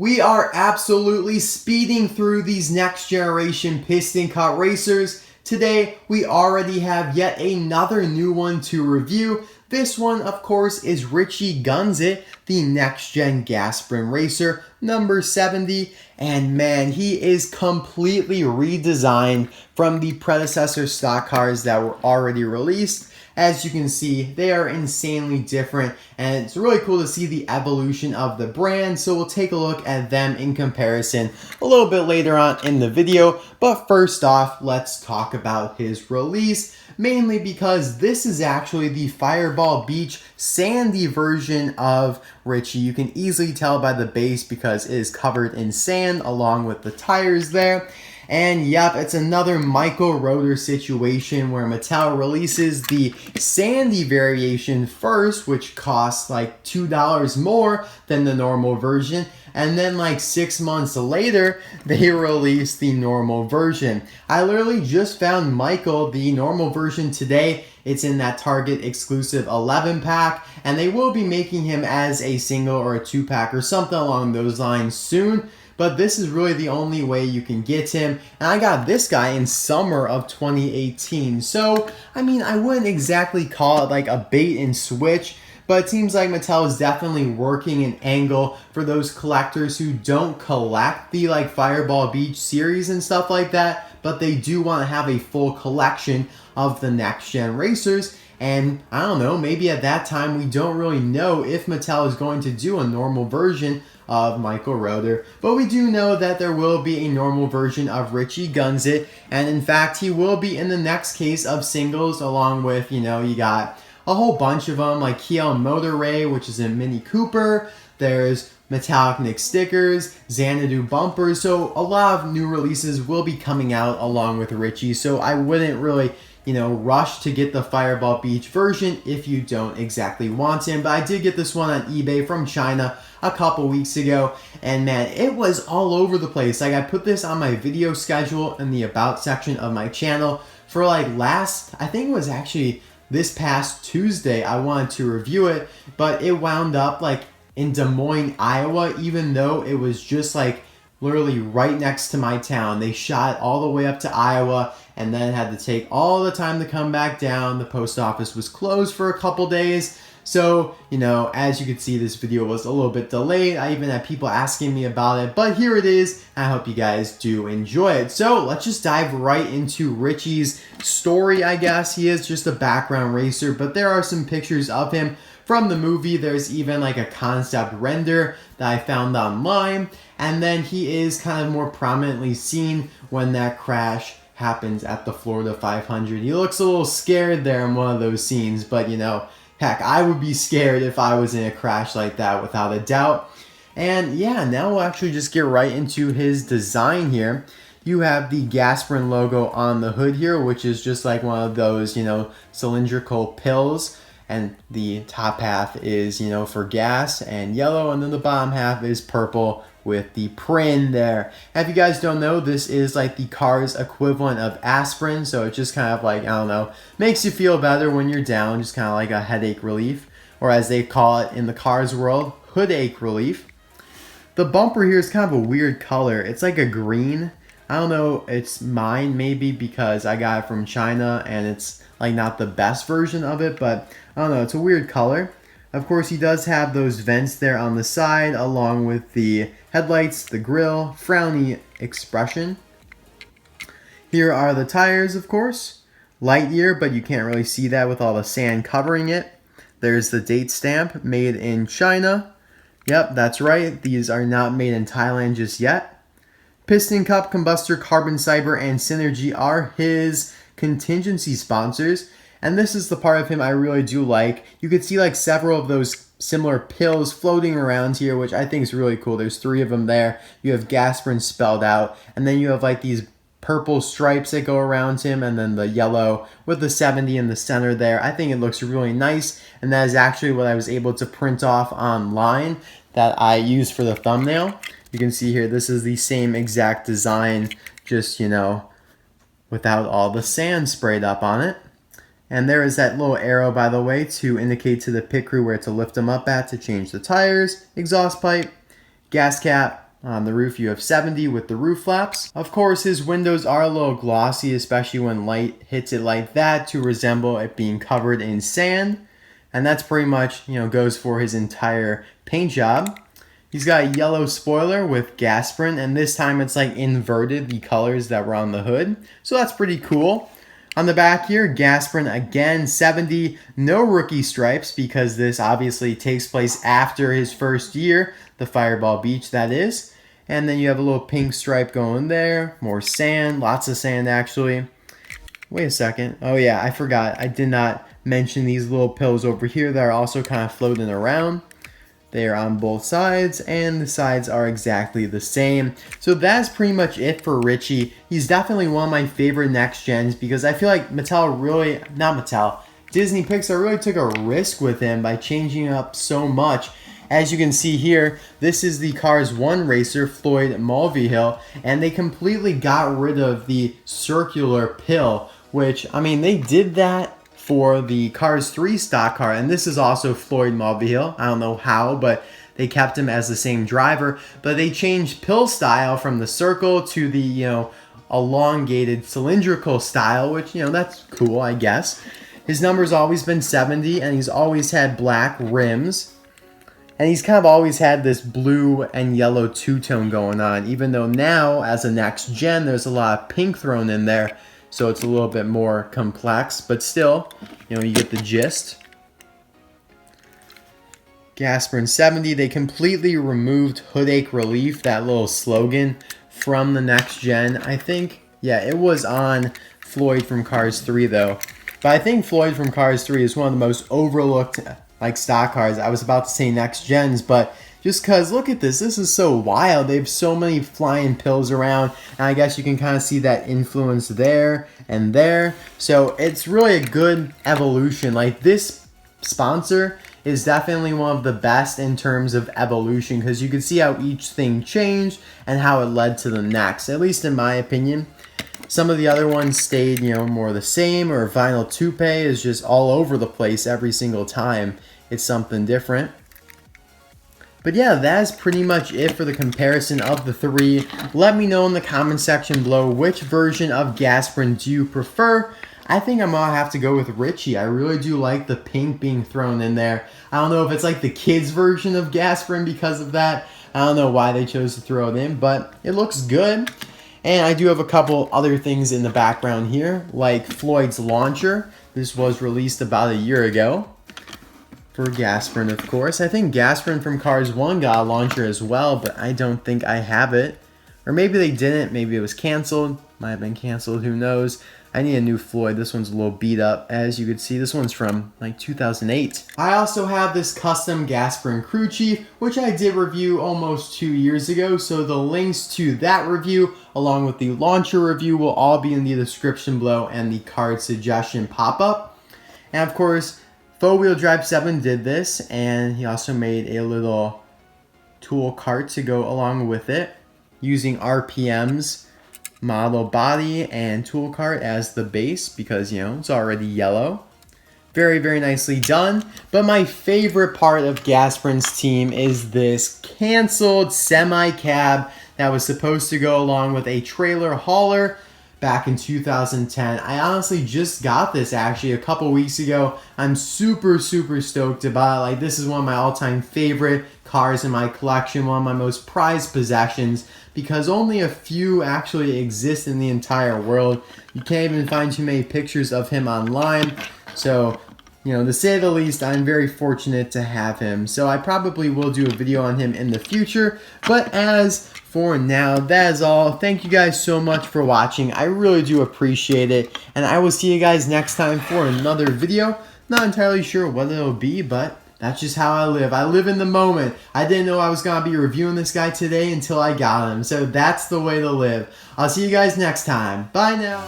We are absolutely speeding through these next generation piston cut racers. Today, we already have yet another new one to review. This one, of course, is Richie Gunzit, the next gen Gasprin racer, number 70. And man, he is completely redesigned from the predecessor stock cars that were already released. As you can see, they are insanely different, and it's really cool to see the evolution of the brand, so we'll take a look at them in comparison a little bit later on in the video. But first off, let's talk about his release, mainly because this is actually the Fireball Beach sandy version of Richie. You can easily tell by the base because it is covered in sand along with the tires there. And yep, it's another micro rotor situation where Mattel releases the sandy variation first, which costs like $2 more than the normal version. And then like 6 months later, they release the normal version. I literally just found Michael, the normal version, today. It's in that Target exclusive 11 pack, and they will be making him as a single or a 2-pack or something along those lines soon. But this is really the only way you can get him. And I got this guy in summer of 2018. So, I mean, I wouldn't exactly call it like a bait and switch, but it seems like Mattel is definitely working an angle for those collectors who don't collect the like Fireball Beach series and stuff like that, but they do want to have a full collection of the next gen racers. And I don't know, maybe at that time we don't really know if Mattel is going to do a normal version of Michael Roeder, but we do know that there will be a normal version of Richie Gunzit, and in fact he will be in the next case of singles, along with, you know, you got a whole bunch of them like Kiel Motor Ray, which is a Mini Cooper. There's Metallic Nick stickers, Xanadu bumpers, so a lot of new releases will be coming out along with Richie, so I wouldn't really, you know, rush to get the Fireball Beach version if you don't exactly want him. But I did get this one on eBay from China a couple weeks ago, and man, it was all over the place. Like, I put this on my video schedule in the about section of my channel for like I think it was actually this past Tuesday. I wanted to review it, but it wound up like in Des Moines, Iowa, even though it was just like literally right next to my town. They shot all the way up to Iowa and then had to take all the time to come back down. The post office was closed for a couple days. So, you know, as you can see, this video was a little bit delayed. I even had people asking me about it, but here it is. I hope you guys do enjoy it. So let's just dive right into Richie's story, I guess. He is just a background racer, but there are some pictures of him from the movie. There's even like a concept render that I found online. And then he is kind of more prominently seen when that crash happens at the Florida 500. He looks a little scared there in one of those scenes, but you know, heck, I would be scared if I was in a crash like that without a doubt. And yeah, now we'll actually just get right into his design here. You have the Gasprin logo on the hood here, which is just like one of those, you know, cylindrical pills. And the top half is, you know, for gas and yellow, and then the bottom half is purple with the print there. If you guys don't know, this is like the car's equivalent of aspirin, so it just kind of like, I don't know, makes you feel better when you're down, just kind of like a headache relief, or as they call it in the cars world, hood-ache relief. The bumper here is kind of a weird color. It's like a green. I don't know, it's mine maybe because I got it from China and it's like not the best version of it, but I don't know, it's a weird color. Of course, he does have those vents there on the side along with the headlights, the grille, frowny expression. Here are the tires, of course. Light year, but you can't really see that with all the sand covering it. There's the date stamp, made in China. Yep, that's right, these are not made in Thailand just yet. Piston Cup, Combustor, Carbon Cyber, and Synergy are his contingency sponsors. And this is the part of him I really do like. You could see like several of those similar pills floating around here, which I think is really cool. There's 3 of them there. You have Gasprin spelled out, and then you have like these purple stripes that go around him, and then the yellow with the 70 in the center there. I think it looks really nice, and that is actually what I was able to print off online that I used for the thumbnail. You can see here, this is the same exact design, just, you know, without all the sand sprayed up on it. And there is that little arrow, by the way, to indicate to the pit crew where to lift them up at to change the tires, exhaust pipe, gas cap, On the roof, you have 70 with the roof flaps. Of course, his windows are a little glossy, especially when light hits it like that, to resemble it being covered in sand. And that's pretty much, goes for his entire paint job. He's got a yellow spoiler with Gasprin, and this time it's like inverted, the colors that were on the hood. So that's pretty cool. On the back here, Gasprin again, 70, no rookie stripes because this obviously takes place after his first year, the Fireball Beach that is. And then you have a little pink stripe going there, more sand, lots of sand actually. Wait a second, oh yeah, I forgot, I did not mention these little pills over here that are also kind of floating around. They are on both sides, and the sides are exactly the same. So that's pretty much it for Richie. He's definitely one of my favorite next gens because I feel like Disney Pixar really took a risk with him by changing up so much. As you can see here, this is the Cars 1 racer, Floyd Mulvihill, and they completely got rid of the circular pill, which, I mean, they did that for the Cars 3 stock car, and this is also Floyd Mulvihill. I don't know how, but they kept him as the same driver, but they changed pill style from the circle to the, elongated cylindrical style, which, that's cool, I guess. His number's always been 70, and he's always had black rims, and he's kind of always had this blue and yellow two-tone going on, even though now, as a next gen, there's a lot of pink thrown in there. So it's a little bit more complex, but still, you get the gist. Gasprin 70, they completely removed Hood-Ache Relief, that little slogan, from the next gen. I think, yeah, it was on Floyd from Cars 3 though. But I think Floyd from Cars 3 is one of the most overlooked stock cars. I was about to say next gens, but just because, look at this is so wild. They have so many flying pills around, and I guess you can kind of see that influence there and there. So it's really a good evolution. Like, this sponsor is definitely one of the best in terms of evolution because you can see how each thing changed and how it led to the next, at least in my opinion. Some of the other ones stayed, more the same, or Vinyl Toupe is just all over the place every single time. It's something different. But yeah, that is pretty much it for the comparison of the three. Let me know in the comment section below which version of Gasprin do you prefer. I think I'm gonna have to go with Richie. I really do like the pink being thrown in there. I don't know if it's like the kids version of Gasprin because of that. I don't know why they chose to throw it in, but it looks good. And I do have a couple other things in the background here, like Floyd's launcher. This was released about a year ago. For Gasprin, of course. I think Gasprin from Cars 1 got a launcher as well, but I don't think I have it. Or maybe they didn't. Maybe it was canceled. Might have been canceled. Who knows? I need a new Floyd. This one's a little beat up. As you can see, this one's from like 2008. I also have this custom Gasprin crew chief, which I did review almost 2 years ago. So the links to that review, along with the launcher review, will all be in the description below and the card suggestion pop-up. And of course, 4-Wheel Drive 7 did this, and he also made a little tool cart to go along with it, using RPM's model body and tool cart as the base because, it's already yellow. Very, very nicely done. But my favorite part of Gasprin's team is this canceled semi-cab that was supposed to go along with a trailer hauler back in 2010. I honestly just got this actually a couple weeks ago. I'm super, super stoked about it. Like, this is one of my all-time favorite cars in my collection, one of my most prized possessions, because only a few actually exist in the entire world. You can't even find too many pictures of him online. So, to say the least, I'm very fortunate to have him. So I probably will do a video on him in the future. But as for now, that is all. Thank you guys so much for watching. I really do appreciate it. And I will see you guys next time for another video. Not entirely sure what it'll be, but that's just how I live. I live in the moment. I didn't know I was going to be reviewing this guy today until I got him. So that's the way to live. I'll see you guys next time. Bye now.